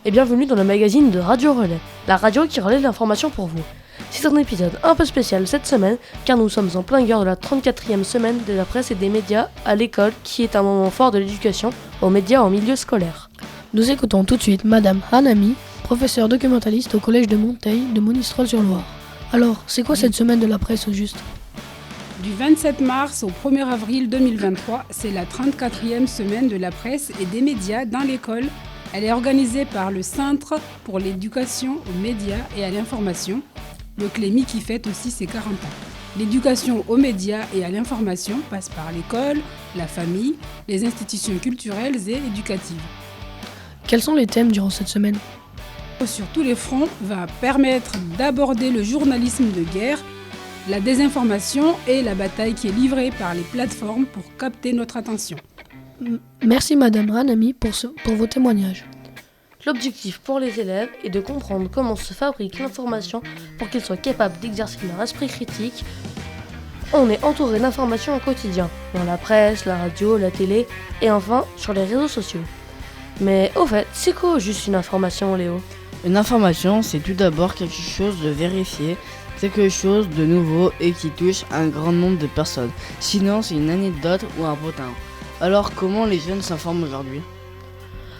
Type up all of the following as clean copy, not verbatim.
et bienvenue dans le magazine de Radio Relais, la radio qui relaie l'information pour vous. C'est un épisode un peu spécial cette semaine, car nous sommes en plein cœur de la 34e semaine de la presse et des médias à l'école, qui est un moment fort de l'éducation aux médias en milieu scolaire. Nous écoutons tout de suite Madame Hanami, professeure documentaliste au collège de Monteil de Monistrol-sur-Loire. Alors, c'est quoi cette semaine de la presse au juste ? Du 27 mars au 1er avril 2023, c'est la 34e semaine de la presse et des médias dans l'école. Elle est organisée par le Centre pour l'éducation aux médias et à l'information, le CLEMI, qui fête aussi ses 40 ans. L'éducation aux médias et à l'information passe par l'école, la famille, les institutions culturelles et éducatives. Quels sont les thèmes durant cette semaine ? Sur tous les fronts, va permettre d'aborder le journalisme de guerre, la désinformation et la bataille qui est livrée par les plateformes pour capter notre attention. Merci Madame Hanami pour vos témoignages. L'objectif pour les élèves est de comprendre comment se fabrique l'information pour qu'ils soient capables d'exercer leur esprit critique. On est entouré d'informations au quotidien, dans la presse, la radio, la télé et enfin sur les réseaux sociaux. Mais au fait, c'est quoi juste une information, Léo ? Une information, c'est tout d'abord quelque chose de vérifié, quelque chose de nouveau et qui touche un grand nombre de personnes. Sinon, c'est une anecdote ou un potin. Alors, comment les jeunes s'informent aujourd'hui ?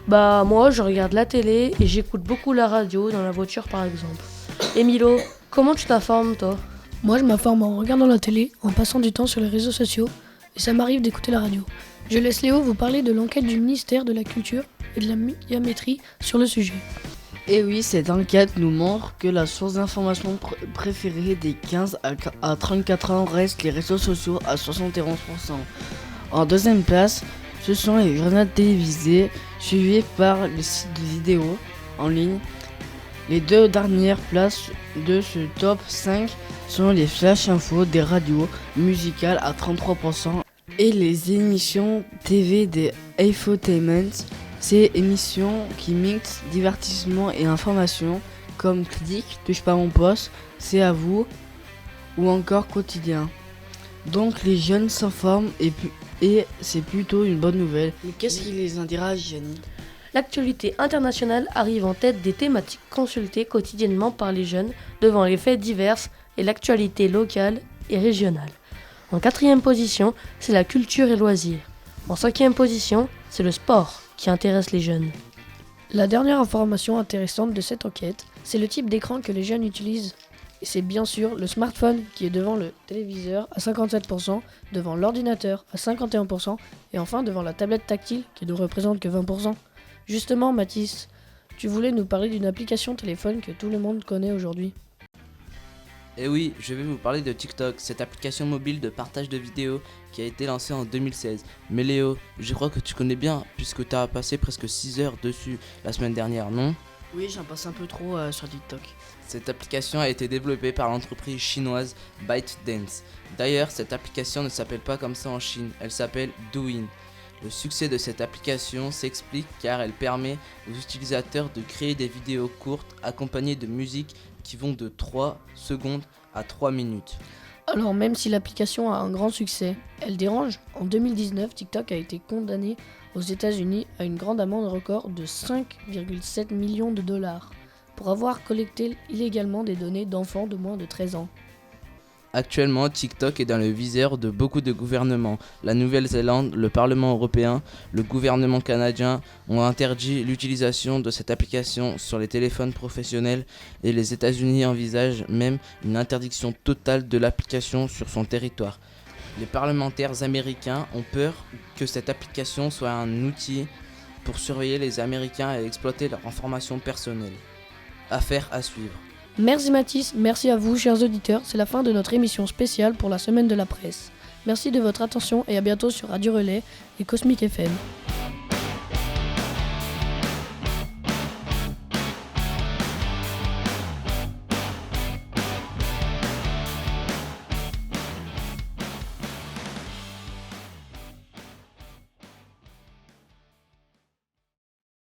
Moi, je regarde la télé et j'écoute beaucoup la radio dans la voiture, par exemple. Et Milo, comment tu t'informes, toi ? Moi, je m'informe en regardant la télé, en passant du temps sur les réseaux sociaux, et ça m'arrive d'écouter la radio. Je laisse Léo vous parler de l'enquête du ministère de la Culture et de la médiamétrie sur le sujet. Et oui, cette enquête nous montre que la source d'information préférée des 15 à 34 ans reste les réseaux sociaux à 71%. En deuxième place, ce sont les journaux télévisés, suivis par les sites de vidéos en ligne. Les deux dernières places de ce top 5 sont les flash infos des radios musicales à 33% et les émissions TV des infotainment. Ces émissions qui mixent divertissement et information comme Click, Touche pas mon poste, C'est à vous ou encore Quotidien. Donc les jeunes s'informent et c'est plutôt une bonne nouvelle. Mais qu'est-ce qui les intéresse, Jenny ? L'actualité internationale arrive en tête des thématiques consultées quotidiennement par les jeunes devant les faits divers et l'actualité locale et régionale. En 4e position, c'est la culture et loisirs. En 5e position, c'est le sport qui intéresse les jeunes. La dernière information intéressante de cette enquête, c'est le type d'écran que les jeunes utilisent. Et c'est bien sûr le smartphone qui est devant le téléviseur à 57%, devant l'ordinateur à 51% et enfin devant la tablette tactile qui ne représente que 20%. Justement Mathis, tu voulais nous parler d'une application téléphone que tout le monde connaît aujourd'hui. Et oui, je vais vous parler de TikTok, cette application mobile de partage de vidéos qui a été lancée en 2016. Mais Léo, je crois que tu connais bien puisque tu as passé presque 6 heures dessus la semaine dernière, non ? Oui, j'en passe un peu trop sur TikTok. Cette application a été développée par l'entreprise chinoise ByteDance. D'ailleurs, cette application ne s'appelle pas comme ça en Chine, elle s'appelle Douyin. Le succès de cette application s'explique car elle permet aux utilisateurs de créer des vidéos courtes accompagnées de musique qui vont de 3 secondes à 3 minutes. Alors même si l'application a un grand succès, elle dérange. En 2019, TikTok a été condamné aux États-Unis à une grande amende record de 5,7 millions de dollars pour avoir collecté illégalement des données d'enfants de moins de 13 ans. Actuellement, TikTok est dans le viseur de beaucoup de gouvernements. La Nouvelle-Zélande, le Parlement européen, le gouvernement canadien ont interdit l'utilisation de cette application sur les téléphones professionnels et les États-Unis envisagent même une interdiction totale de l'application sur son territoire. Les parlementaires américains ont peur que cette application soit un outil pour surveiller les Américains et exploiter leurs informations personnelles. Affaire à suivre. Merci Mathis, merci à vous chers auditeurs, c'est la fin de notre émission spéciale pour la semaine de la presse. Merci de votre attention et à bientôt sur Radio Relais et Cosmic FM.